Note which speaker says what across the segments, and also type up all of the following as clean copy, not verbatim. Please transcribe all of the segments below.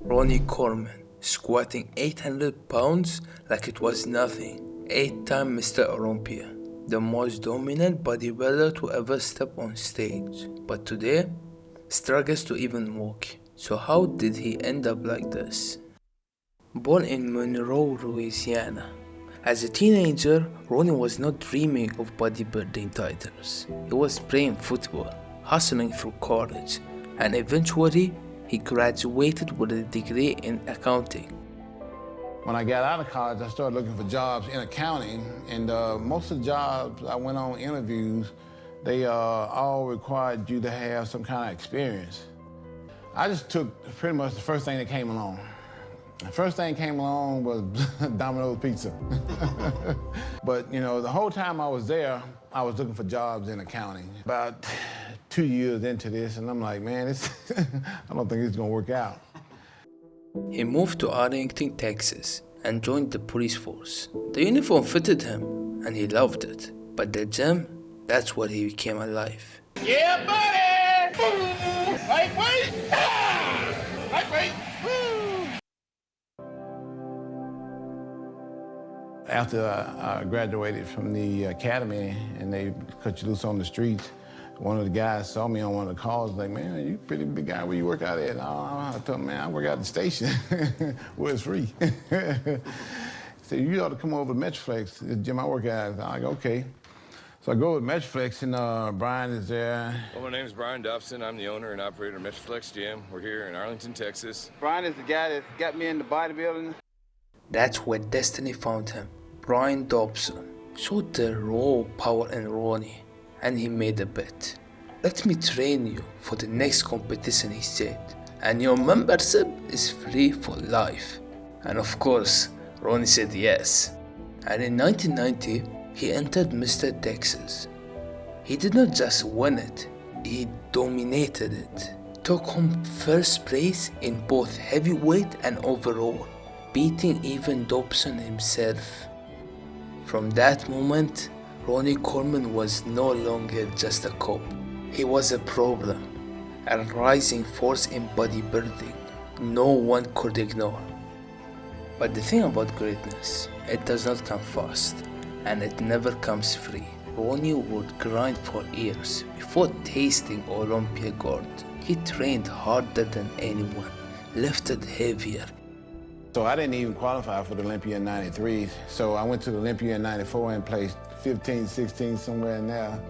Speaker 1: Ronnie Coleman, squatting 800 pounds like it was nothing. 8-time Mr. Olympia, the most dominant bodybuilder to ever step on stage. But today, struggles to even walk. So how did he end up like this? Born in Monroe, Louisiana. As a teenager, Ronnie was not dreaming of bodybuilding titles. He was playing football, hustling through college, and eventually he graduated with a degree in accounting.
Speaker 2: When I got out of college, I started looking for jobs in accounting, and most of the jobs I went on interviews, they all required you to have some kind of experience. I just took pretty much the first thing that came along. The first thing that came along was Domino's Pizza. But, you know, the whole time I was there, I was looking for jobs in accounting. About 2 years into this, and I'm like, man, I don't think it's gonna work out.
Speaker 1: He moved to Arlington, Texas, and joined the police force. The uniform fitted him, and he loved it. But the gym, that's where he became alive.
Speaker 3: Yeah, buddy! Lightweight! Ah! Lightweight!
Speaker 2: After I graduated from the academy and they cut you loose on the streets, one of the guys saw me on one of the calls, like, man, you pretty big guy, where you work out at? I told him, man, I work out at the station where it's free. He said, you ought to come over to Metroflex, the gym I work at. I'm like, okay. So I go to Metroflex and Brian is there.
Speaker 4: Well, my name is Brian Dobson. I'm the owner and operator of Metroflex Gym. We're here in Arlington, Texas.
Speaker 2: Brian is the guy that got me into bodybuilding.
Speaker 1: That's where destiny found him. Brian Dobson showed the raw power in Ronnie, and he made a bet. Let me train you for the next competition, he said, and your membership is free for life. And of course, Ronnie said yes. And in 1990, he entered Mr. Texas. He did not just win it, he dominated it. Took home first place in both heavyweight and overall, beating even Dobson himself. From that moment, Ronnie Coleman was no longer just a cop. He was a problem, a rising force in bodybuilding no one could ignore. But the thing about greatness, it does not come fast, and it never comes free. Ronnie would grind for years before tasting Olympia gold. He trained harder than anyone, lifted heavier.
Speaker 2: So I didn't even qualify for the Olympia in '93. So I went to the Olympia in '94 and placed 15, 16, somewhere in there.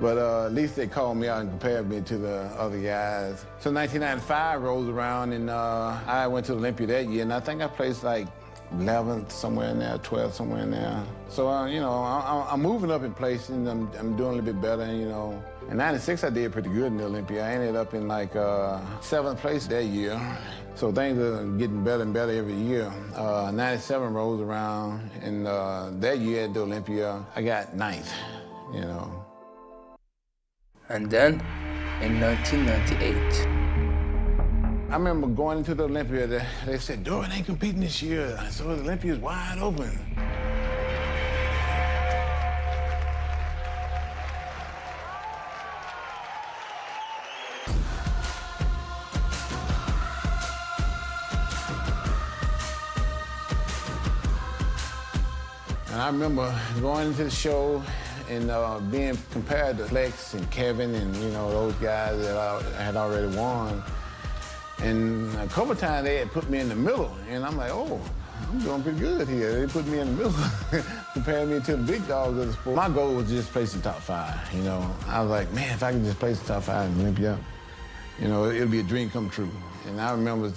Speaker 2: But at least they called me out and compared me to the other guys. So 1995 rolls around and I went to Olympia that year, and I think I placed like 11th, somewhere in there, 12th, somewhere in there. So, you know, I'm moving up in places, and I'm doing a little bit better, you know. In '96, I did pretty good in the Olympia. I ended up in like 7th place that year. So things are getting better and better every year. '97 rolls around, and that year at the Olympia, I got 9th, you know.
Speaker 1: And then, in 1998,
Speaker 2: I remember going into the Olympia, they said, Dorian ain't competing this year, so the Olympia's wide open. And I remember going into the show and being compared to Flex and Kevin and, you know, those guys that I had already won. And a couple of times they had put me in the middle, and I'm like, oh, I'm doing pretty good here. They put me in the middle, comparing me to the big dogs of the sport. My goal was to just place the top 5, you know. I was like, man, if I can just place the top 5 in Olympia, you know, it'll be a dream come true. And I remember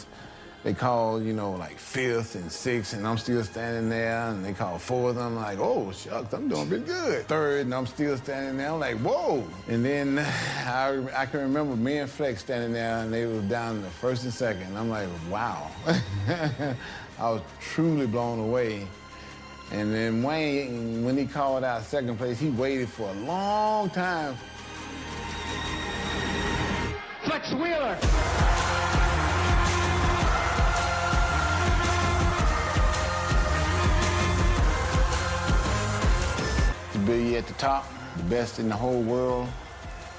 Speaker 2: they called, you know, like 5th and 6th, and I'm still standing there, and they called 4th, I'm like, oh, shucks, I'm doing pretty good. 3rd, and I'm still standing there, I'm like, whoa. And then I can remember me and Flex standing there, and they was down the 1st and 2nd. I'm like, wow. I was truly blown away. And then Wayne, when he called out 2nd place, he waited for a long time.
Speaker 3: Flex Wheeler!
Speaker 2: To be at the top, the best in the whole world,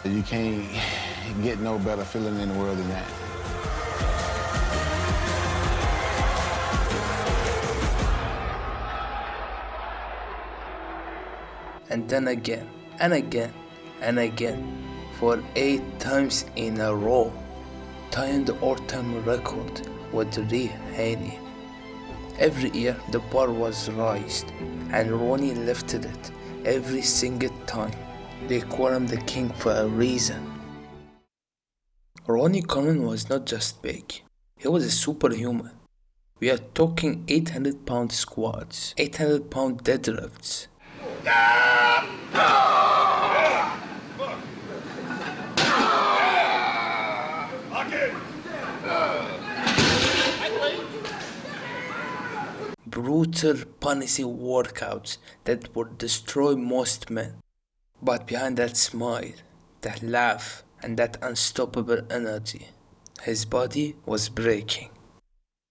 Speaker 2: you can't get no better feeling in the world than that.
Speaker 1: and then again, and again, and again, for 8 times in a row, tying the all-time record with Lee Haney. Every year the bar was raised, and Ronnie lifted it every single time. They call him the king for a reason. Ronnie Coleman was not just big, he was a superhuman. We are talking 800-pound squats, 800-pound deadlifts. Brutal, punishy workouts that would destroy most men. But behind that smile, that laugh, and that unstoppable energy, his body was breaking.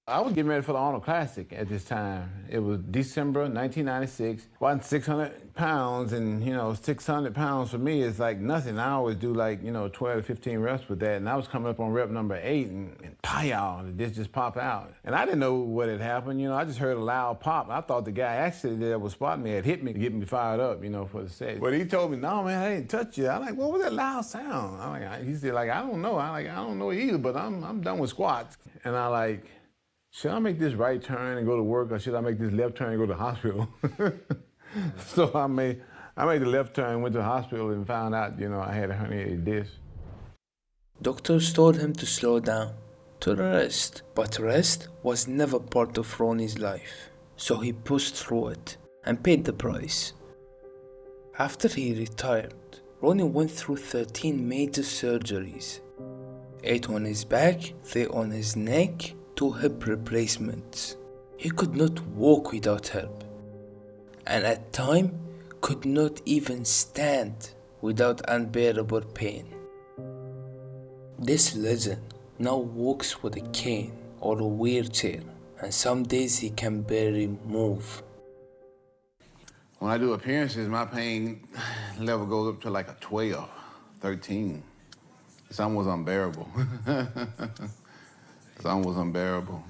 Speaker 2: I was getting ready for the Arnold Classic at this time. It was December 1996. Wasn't 600 pounds, and 600 pounds for me is like nothing. I always do like 12 to 15 reps with that, and I was coming up on rep number 8, and pow, this just popped out. And I didn't know what had happened. I just heard a loud pop. I thought the guy actually that was spotting me had hit me to get me fired up, for the set. But he told me, "No, man, I didn't touch you." I'm like, "What was that loud sound?" He said, "I don't know." I don't know either, but I'm done with squats. And I like, should I make this right turn and go to work, or should I make this left turn and go to the hospital? So I made the left turn, went to the hospital, and found out, I had a herniated disc.
Speaker 1: Doctors told him to slow down, to rest, but rest was never part of Ronnie's life, so he pushed through it and paid the price. After he retired, Ronnie went through 13 major surgeries, 8 on his back, 3 on his neck, 2 hip replacements. He could not walk without help, and at times could not even stand without unbearable pain. This legend now walks with a cane or a wheelchair, and some days he can barely move.
Speaker 2: When I do appearances, my pain level goes up to like a 12, 13. It's almost unbearable. It's almost unbearable.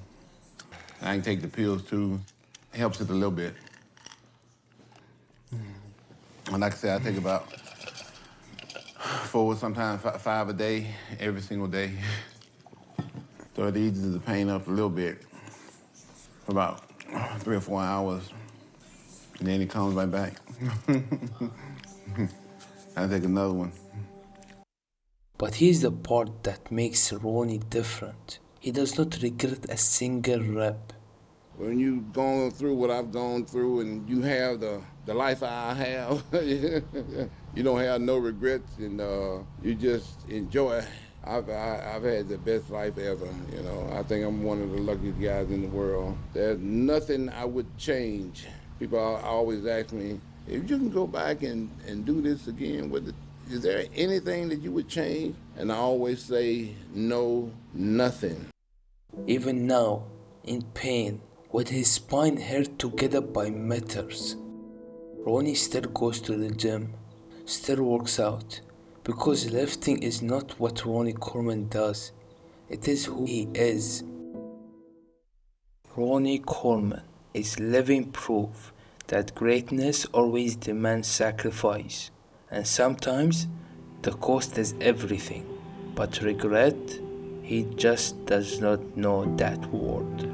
Speaker 2: I can take the pills too. It helps it a little bit. And like I said, I take about 4, sometimes 5 a day, every single day. So it eases the pain up a little bit for about 3 or 4 hours. And then it comes right back. I take another one.
Speaker 1: But here's the part that makes Ronnie different. He does not regret a single rep.
Speaker 2: When you've gone through what I've gone through and you have the life I have, you don't have no regrets, and you just enjoy. I've had the best life ever, I think I'm one of the luckiest guys in the world. There's nothing I would change. People always ask me, if you can go back and do this again, is there anything that you would change? And I always say, no, nothing.
Speaker 1: Even now, in pain, with his spine held together by meters, Ronnie still goes to the gym, still works out, because lifting is not what Ronnie Coleman does, it is who he is. Ronnie Coleman is living proof that greatness always demands sacrifice, and sometimes the cost is everything, but regret, he just does not know that word.